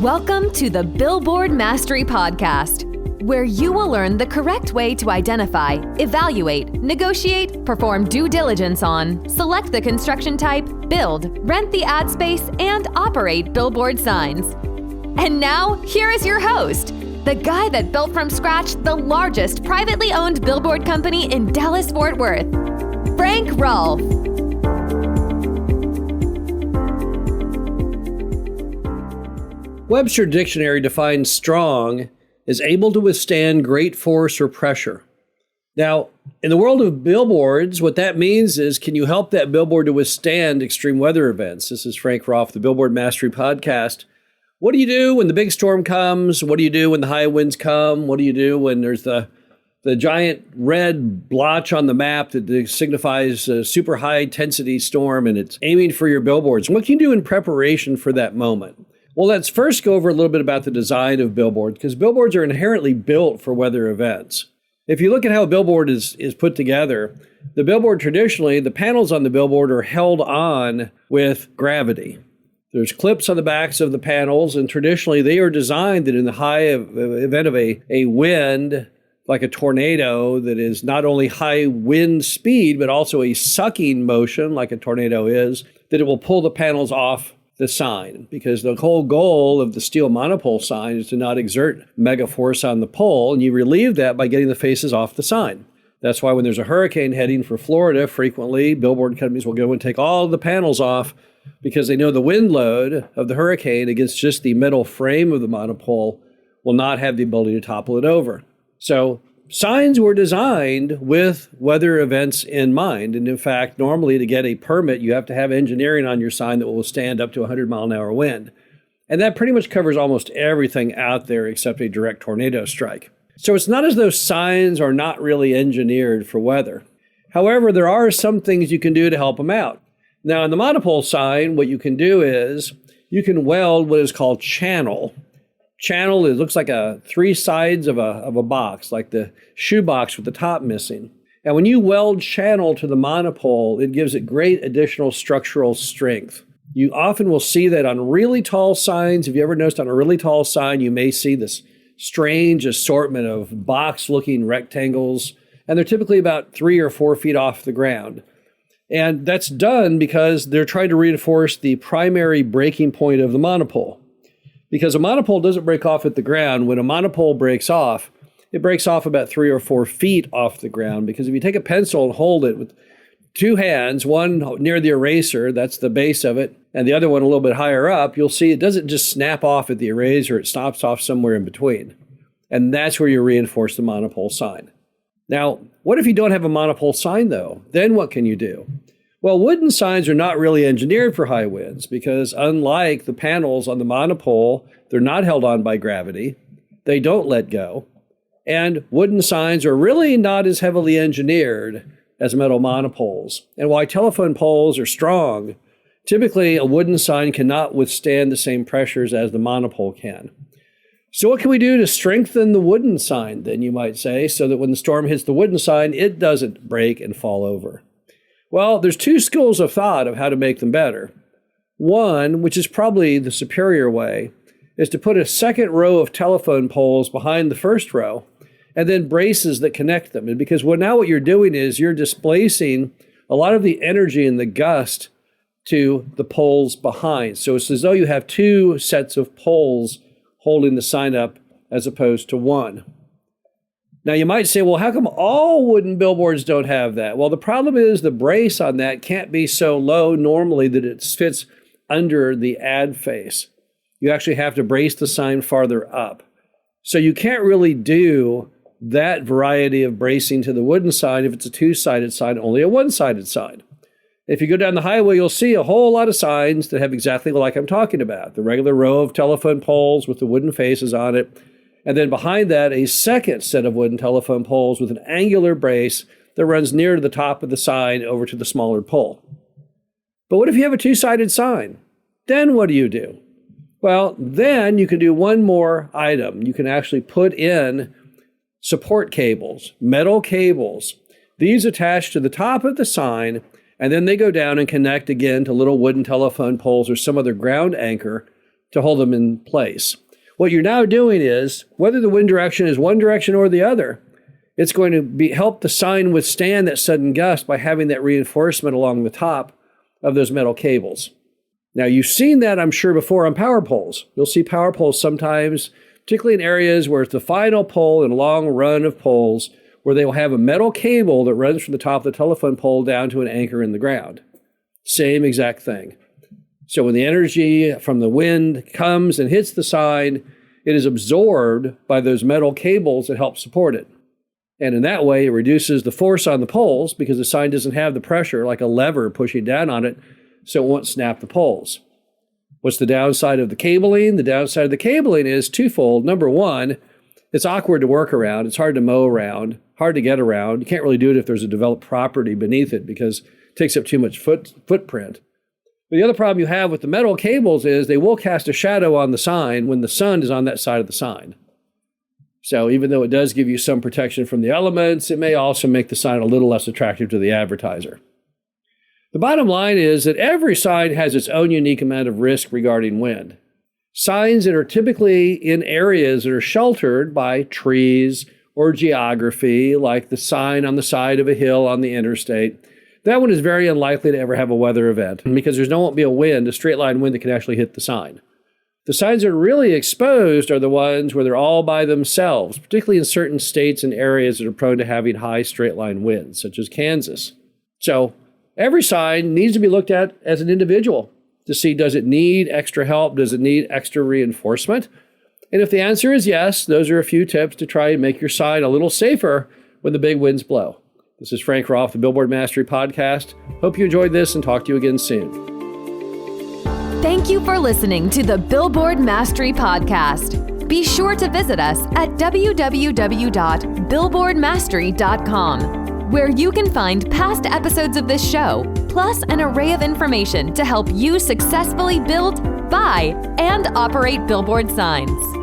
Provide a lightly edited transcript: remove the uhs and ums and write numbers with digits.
Welcome to the Billboard Mastery Podcast, where you will learn the correct way to identify, evaluate, negotiate, perform due diligence on, select the construction type, build, rent the ad space, and operate billboard signs. And now, here is your host, the guy that built from scratch the largest privately owned billboard company in Dallas-Fort Worth, Frank Rolfe. Webster Dictionary defines strong as able to withstand great force or pressure. Now, in the world of billboards, what that means is, can you help that billboard to withstand extreme weather events? This is Frank Rolfe, the Billboard Mastery Podcast. What do you do when the big storm comes? What do you do when the high winds come? What do you do when there's the giant red blotch on the map that signifies a super high intensity storm and it's aiming for your billboards? What can you do in preparation for that moment? Well, let's first go over a little bit about the design of billboards, because billboards are inherently built for weather events. If you look at how a billboard is put together, the billboard traditionally, the panels on the billboard are held on with gravity. There's clips on the backs of the panels, and traditionally they are designed that in the event of a wind, like a tornado that is not only high wind speed, but also a sucking motion like a tornado is, that it will pull the panels off the sign, because the whole goal of the steel monopole sign is to not exert mega force on the pole, and you relieve that by getting the faces off the sign. That's why when there's a hurricane heading for Florida, frequently billboard companies will go and take all the panels off because they know the wind load of the hurricane against just the metal frame of the monopole will not have the ability to topple it over. So signs were designed with weather events in mind. And in fact, normally to get a permit, you have to have engineering on your sign that will stand up to 100-mile-an-hour wind. And that pretty much covers almost everything out there except a direct tornado strike. So it's not as though signs are not really engineered for weather. However, there are some things you can do to help them out. Now, in the monopole sign, what you can do is you can weld what is called channel. Channel, it looks like three sides of a box, like the shoe box with the top missing. And when you weld channel to the monopole, it gives it great additional structural strength. You often will see that on really tall signs. If you ever noticed on a really tall sign, you may see this strange assortment of box-looking rectangles, and they're typically about 3 or 4 feet off the ground. And that's done because they're trying to reinforce the primary breaking point of the monopole. Because a monopole doesn't break off at the ground. When a monopole breaks off, it breaks off about 3 or 4 feet off the ground. Because if you take a pencil and hold it with two hands, one near the eraser, that's the base of it, and the other one a little bit higher up, you'll see it doesn't just snap off at the eraser, it stops off somewhere in between. And that's where you reinforce the monopole sign. Now, what if you don't have a monopole sign though? Then what can you do? Well, wooden signs are not really engineered for high winds because unlike the panels on the monopole, they're not held on by gravity. They don't let go. And wooden signs are really not as heavily engineered as metal monopoles. And while telephone poles are strong, typically a wooden sign cannot withstand the same pressures as the monopole can. So what can we do to strengthen the wooden sign, then you might say, so that when the storm hits the wooden sign, it doesn't break and fall over? Well, there's two schools of thought of how to make them better. One, which is probably the superior way, is to put a second row of telephone poles behind the first row and then braces that connect them. And because now what you're doing is you're displacing a lot of the energy and the gust to the poles behind. So it's as though you have two sets of poles holding the sign up as opposed to one. Now, you might say, well, how come all wooden billboards don't have that? Well, the problem is the brace on that can't be so low normally that it fits under the ad face. You actually have to brace the sign farther up. So you can't really do that variety of bracing to the wooden sign if it's a two-sided sign, only a one-sided sign. If you go down the highway, you'll see a whole lot of signs that have exactly like I'm talking about. The regular row of telephone poles with the wooden faces on it. And then behind that, a second set of wooden telephone poles with an angular brace that runs near to the top of the sign over to the smaller pole. But what if you have a two-sided sign? Then what do you do? Well, then you can do one more item. You can actually put in support cables, metal cables. These attach to the top of the sign, and then they go down and connect again to little wooden telephone poles or some other ground anchor to hold them in place. What you're now doing is, whether the wind direction is one direction or the other, it's going to help the sign withstand that sudden gust by having that reinforcement along the top of those metal cables. Now, you've seen that, I'm sure, before on power poles. You'll see power poles sometimes, particularly in areas where it's the final pole in a long run of poles, where they will have a metal cable that runs from the top of the telephone pole down to an anchor in the ground. Same exact thing. So when the energy from the wind comes and hits the sign, it is absorbed by those metal cables that help support it. And in that way, it reduces the force on the poles because the sign doesn't have the pressure like a lever pushing down on it, so it won't snap the poles. What's the downside of the cabling? The downside of the cabling is twofold. Number one, it's awkward to work around. It's hard to mow around, hard to get around. You can't really do it if there's a developed property beneath it because it takes up too much footprint. But the other problem you have with the metal cables is they will cast a shadow on the sign when the sun is on that side of the sign. So even though it does give you some protection from the elements, it may also make the sign a little less attractive to the advertiser. The bottom line is that every sign has its own unique amount of risk regarding wind. Signs that are typically in areas that are sheltered by trees or geography, like the sign on the side of a hill on the interstate, that one is very unlikely to ever have a weather event because won't be a wind, a straight line wind that can actually hit the sign. The signs that are really exposed are the ones where they're all by themselves, particularly in certain states and areas that are prone to having high straight line winds, such as Kansas. So every sign needs to be looked at as an individual to see, does it need extra help? Does it need extra reinforcement? And if the answer is yes, those are a few tips to try and make your sign a little safer when the big winds blow. This is Frank Roth, the Billboard Mastery Podcast. Hope you enjoyed this and talk to you again soon. Thank you for listening to the Billboard Mastery Podcast. Be sure to visit us at www.billboardmastery.com, where you can find past episodes of this show, plus an array of information to help you successfully build, buy, and operate billboard signs.